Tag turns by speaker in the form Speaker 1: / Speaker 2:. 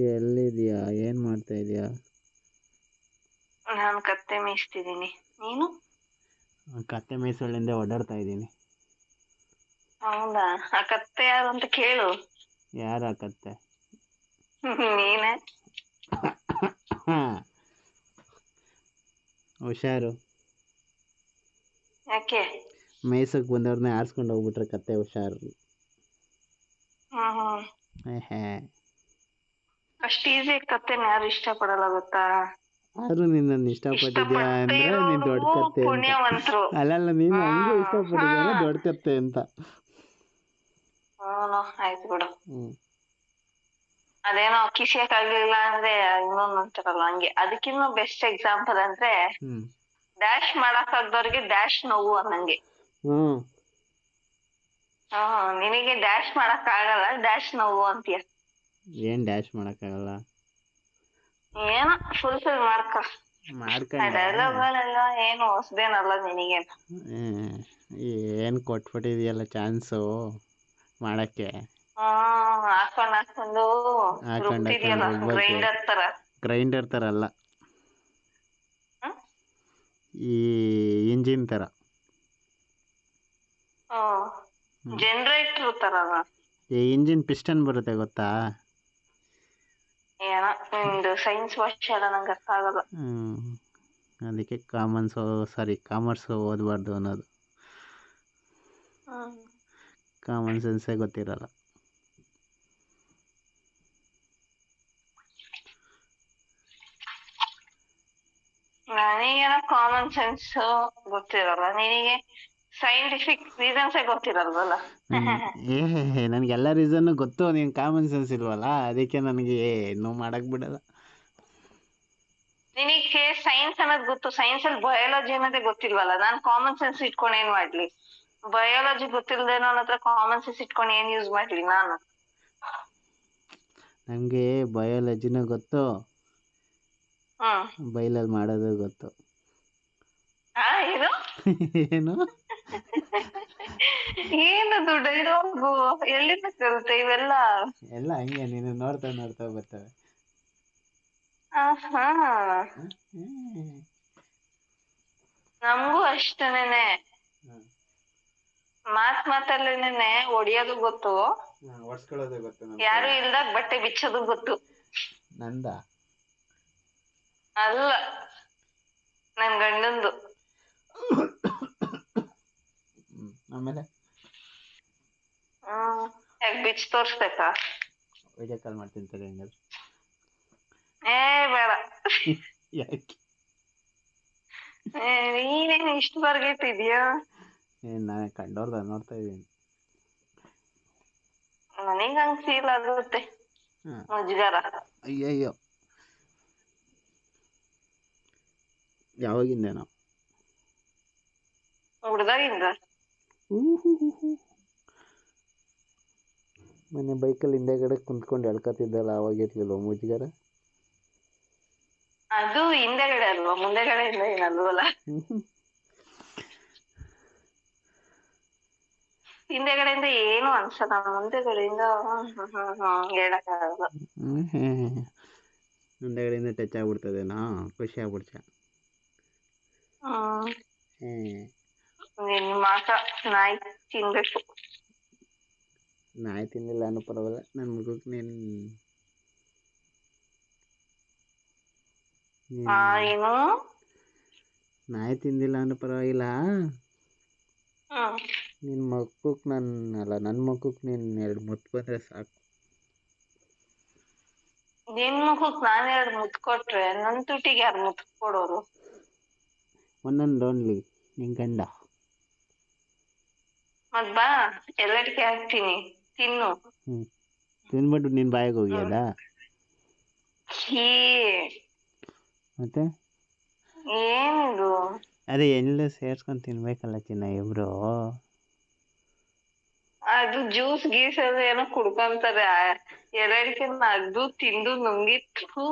Speaker 1: ಎಲ್ಲಿದ್ಯಾ? ಏನ್ ಮಾಡ್ತಾ ಇದೀಯಾ?
Speaker 2: ನಾನು ಕತ್ತೆ ಮೇಯಿಸ್ತಿದ್ದೀನಿ. ನೀನು?
Speaker 1: ಕತ್ತೆ ಮೇಯಿಸೋಳಿಂದ ಓಡಾಡ್ತಾ ಇದ್ದೀನಿ.
Speaker 2: ಹೌದಾ? ಆ ಕತ್ತೆ ಯಾರು ಅಂತ ಕೇಳು.
Speaker 1: ಯಾರ ಕತ್ತೆ?
Speaker 2: ನೀನೆ.
Speaker 1: ಹುಷಾರು.
Speaker 2: ಯಾಕೆ?
Speaker 1: ಮೇಯ್ಸಕ್ ಬಂದವ್ರನ್ನ ಆರಿಸ್ಕೊಂಡು ಹೋಗ್ಬಿಟ್ರೆ ಕತ್ತೆ ಹುಷಾರು.
Speaker 2: ಹ್ಮ್.
Speaker 1: ಹೇ
Speaker 2: ಅಷ್ಟು ಈಸಿಯಾಗಿ ಕತ್ತೆನ ಯಾರು ಇಷ್ಟಪಡಲ್ಲ ಗೊತ್ತಾ?
Speaker 1: ಆದ್ರೂ ನಿನ್ನನ್ನು ಇಷ್ಟಪಟ್ಟಿದ್ಯಾ
Speaker 2: ಇಷ್ಟಪಡದೇ
Speaker 1: ಅಂದ್ರೆ ನೀನ್ ದೊಡ್ಡ
Speaker 2: ಇರೋರ್ಗೂ
Speaker 1: ಕತ್ತೆ ಅಂತ.
Speaker 2: ಪುಣ್ಯವಂತರು.
Speaker 1: ಅಲ್ಲಲ್ಲ, ನೀನು ಹಂಗೆ ಇಷ್ಟಪಟ್ಟಿದ್ಯಾ ಅಂದ್ರೆ ದೊಡ್ಡ ಕತ್ತೆ ಅಂತ.
Speaker 2: ಆಯ್ತು ಬಿಡು.
Speaker 1: ಹ್ಮ್.
Speaker 2: ಅದೇನೋ ಕಿಸಿಯಕ್ ಆಗ್ಲಿಲ್ಲ ಅಂದ್ರೆ ಇನ್ನೊಂದು ಅಂತಾರಲ್ಲ ಹಂಗೆ. ಅದಕ್ಕಿನ್ನೂ ಬೆಸ್ಟ್ ಎಕ್ಸಾಂಪಲ್ ಅಂದ್ರೆ ಡ್ಯಾಶ್ ಮಾಡಕ್ ಆಗ್ದವ್ರಿಗೆ ಡ್ಯಾಶ್ ನೋವು ಅನ್ನಂಗೆ. ನಿನಗೆ ಡ್ಯಾಶ್ ಮಾಡಕ್ ಆಗಲ್ಲ, ಡ್ಯಾಶ್ ನೋವು ಅಂತೀಯ.
Speaker 1: ಏನ್ ಡ್ಯಾಶ್ ಮಾಡಕ್ಕಾಗಲ್ಲ?
Speaker 2: ಏನೋ ಫುಲ್ಫಿಲ್
Speaker 1: ಮಾಡ್ಕೊಂಡೆ.
Speaker 2: ಡೈಲಾಗ್ಗಳೆಲ್ಲ ಏನು ಹೊಸದೇನಲ್ಲ ನಿನಗೆ.
Speaker 1: ಏನ್ ಕೊಟ್ಬಿಟ್ಟಿದ್ಯಲ್ಲ ಚಾನ್ಸು ಮಾಡಕ್ಕೆ.
Speaker 2: ಹಾಕೊಂಡು ರುಬ್ತಿದ್ಯಲ್ಲ ಗ್ರೈಂಡರ್
Speaker 1: ತರ ಅಲ್ಲ, ಈ ಇಂಜಿನ್ ತರ.
Speaker 2: ಜನರೇಟರ್ ತರ.
Speaker 1: ಈ ಇಂಜಿನ್ ಪಿಸ್ಟನ್ ಬರುತ್ತೆ ಗೊತ್ತಾ?
Speaker 2: ಏನೋ ನಿಮ್ದು ಸೈನ್ಸ್ ಭಾಷೆ ಎಲ್ಲ ನಂಗೆ ಅರ್ಥ ಆಗಲ್ಲ.
Speaker 1: ಅದಕ್ಕೆ ಕಾಮರ್ಸ್ ಓದಬಾರ್ದು ಅನ್ನೋದು. ಕಾಮನ್ ಸೆನ್ಸೇ ಗೊತ್ತಿರಲ್ಲ.
Speaker 2: ನನಗೇನೋ ಕಾಮನ್ ಸೆನ್ಸ್ ಗೊತ್ತಿರಲ್ಲ, ನಿನಗೆ ಸೈಂಟಿಫಿಕ್ ರೀಸನ್ಸೇ ಗೊತ್ತಿರಲ್ವಲ್ಲ.
Speaker 1: ನನಗೆಲ್ಲ ರೀಸನ್ ಗೊತ್ತು, ನೀನ್ ಕಾಮನ್ ಸೆನ್ಸ್ ಇಲ್ವಲ್ಲ, ಅದಕ್ಕೆ ನನಗೆ ಏನು ಮಾಡಕ್ ಬಿಡಲ್ಲ.
Speaker 2: ನಿನಗೆ ಸೈನ್ಸ್ ಅನ್ನೋದು ಗೊತ್ತು, ಸೈನ್ಸ್ ಅಲ್ಲಿ ಬಯಾಲಜಿ ಅನ್ನೋದೇ ಗೊತ್ತಿಲ್ವಲ್ಲ. ನಾನು ಕಾಮನ್ ಸೆನ್ಸ್ ಇಟ್ಕೊಂಡು ಏನ್ ಮಾಡ್ಲಿ? ಬಯಾಲಜಿ ಗೊತ್ತಿಲ್ದೇನೋ ನನ್ನ ಹತ್ರ ಕಾಮನ್ ಸೆನ್ಸ್ ಇಟ್ಕೊಂಡು ಏನ್ ಯೂಸ್ ಮಾಡ್ಲಿ ನಾನು?
Speaker 1: ನಂಗೆ ಬಯಾಲಜಿನೂ ಗೊತ್ತು, ಬೈಲಲ್ಲಿ ಮಾಡೋದು ಗೊತ್ತು. ಏನು
Speaker 2: ಏನದು ಡೈಲಾಗು? ಎಲ್ಲಿಂದ ಕಲಿತೆ ಇವೆಲ್ಲ?
Speaker 1: ಎಲ್ಲ ಹಂಗೆ ನೀನು ನೋಡ್ತಾ ನೋಡ್ತಾ ಬರ್ತವೆ.
Speaker 2: ನಮಗೂ ಅಷ್ಟೇನೆ. ಮಾತಲ್ಲೇನೆ ಹೊಡಿಯೋದು ಗೊತ್ತು,
Speaker 1: ಹೊಡ್ಸ್ಕೊಳ್ಳೋದು ಗೊತ್ತು.
Speaker 2: ಯಾರು ಇಲ್ದಾಗ ಬಟ್ಟೆ ಬಿಚ್ಚೋದು ಗೊತ್ತು.
Speaker 1: ನಂದ
Speaker 2: ಅಲ್ಲ, ನನ್ ಗಂಡಂದು.
Speaker 1: ಆಮೇಲೆ
Speaker 2: ಯಾಕೆ ಬಿಚ್ಚ ತೋರ್ಸ್ಬೇಕಾ?
Speaker 1: ವಿಡಿಯೋ ಕಾಲ್ ಮಾಡ್ತೀನಿ ತಡಿ ಹಂಗಾದ್ರೆ.
Speaker 2: ಬೇಡ.
Speaker 1: ಯಾಕೆ?
Speaker 2: ನೀನೇನು ಇಷ್ಟು ಬರ್ಗೆಟ್ಟಿದ್ಯಾ?
Speaker 1: ನಾನು ಕಂಡೋರ್ದ ನೋಡ್ತಾ ಇದ್ದೀನಿ.
Speaker 2: ನನಗೆ ಹಂಗ ಫೀಲ್ ಆಗುತ್ತೆ, ಮುಜುಗರ.
Speaker 1: ಅಯ್ಯಯ್ಯೋ, ಯಾವಾಗಿಂದೇನೋ
Speaker 2: ಹುಡ್ದಾಗಿಂದ.
Speaker 1: ಮೊನ್ನೆ ಬೈಕಲ್ಲಿ ಹಿಂದೆಗಡೆ ಕುಂತ್ಕೊಂಡು ಎಳ್ಕತ್ತಿದ್ದಲ್ಲ, ಅವಾಗ ಇರ್ಲಿಲ್ವ ಮುಜುಗರ?
Speaker 2: ಅದು ಹಿಂದೆಗಡೆ ಅಲ್ವಾ, ಮುಂದೆಗಡೆಯಿಂದ ಏನಲ್ವಲ್ಲ. ಹಿಂದೆಗಡೆಯಿಂದ ಏನು ಅನ್ಸಲ್ಲ, ಮುಂದೆಗಡೆಯಿಂದ ಹೇಳಕ್ಕಾಗಲ್ಲ.
Speaker 1: ಮುಂದೆಗಡೆಯಿಂದ ಟಚ್ ಆಗ್ಬಿಡ್ತದೇನಾ? ಖುಷಿ ಆಗ್ಬಿಡ್ತ.
Speaker 2: ನಿನ್ ಮಾತ ನಾಯಿ ತಿನ್ಬೇಕು.
Speaker 1: ನಾಯಿ ತಿನ್ನಿಲ್ಲ ಅನ್ನೋ ಪರವಾಗಿಲ್ಲ, ನನ್ನ ಮಗಕ್ಕೆ ಏನು ನಾಯಿ ತಿಂದಿಲ್ಲ ಅನ್ನೋ ಪರವಾಗಿಲ್ಲ. ನಿನ್ನ ಮಕ್ಕಕ್ಕೆ ನನ್ನ ಮಕ್ಕಕ್ಕೆ ನೀನು 2 ಮುತ್ತು ಬಂದರೆ ಸಾಕು.
Speaker 2: ನಿನ್ ಮುಖಕ್ಕೆ ನಾನು 2 ಮುತ್ತು ಕೊಟ್ರೆ ನನ್ನ ತುಟಿಗೆ ಯಾರು ಮುತ್ತು ಕೊಡೋರು?
Speaker 1: ಒಂದೊಂದು ಓನ್ಲಿ ನಿನ್ ಗಂಡ.
Speaker 2: ಮತ್ ಬಾ, ಎಲ್ಲಡಿಕೆ ಹಾಕ್ತೀನಿ, ತಿನ್ನು.
Speaker 1: ತಿನ್ಬಿಟ್ಟು ನಿನ್ ಬಾಯಿಗೆ ಹೋಗ್ಯದ ಮತ್ತೆ?
Speaker 2: ಏನಿದು?
Speaker 1: ಅದೇ ಎಲ್ಲ ಸೇರ್ಸ್ಕೊಂಡು ತಿನ್ಬೇಕಲ್ಲ ಚಿನ್ನ ಇಬ್ರು.
Speaker 2: ಅದು ಜ್ಯೂಸ್ ಗೀಸ್ ಏನೋ ಕುಡ್ಕೊಂತಾರೆ, ಎಲ್ಲಡಿಕೆ ಅಗ್ದು ತಿಂದು ನುಂಗಿತ್ತು.